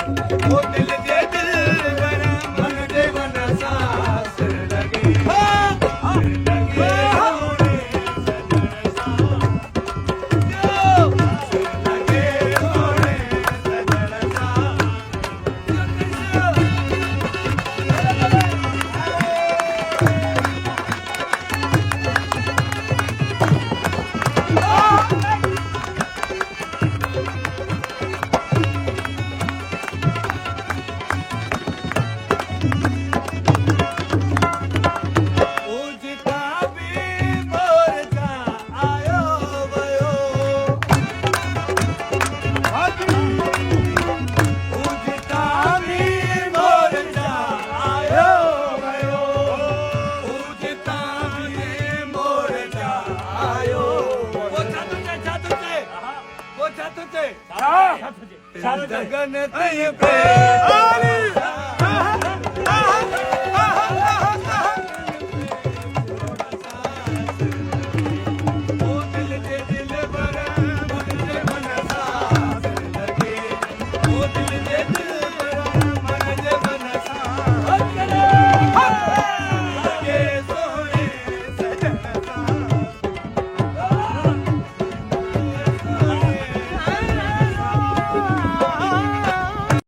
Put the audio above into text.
ਉਹ ਦਿਲ ਦੇ ਦਿਲਬਰ ਮਨ ਦੇ ਮਨ ਸਾਸ ਲਗੇ ਲਗੇ ਹੋਣੇ ਸਜਣ ਸਾਂ ਲਗੇ ਹੋਣੇ ਸਜਣ ਸਾਂ गगन ते पे ओ दिल दे दिलबर मन दे मन सास लगे ओ दिल दे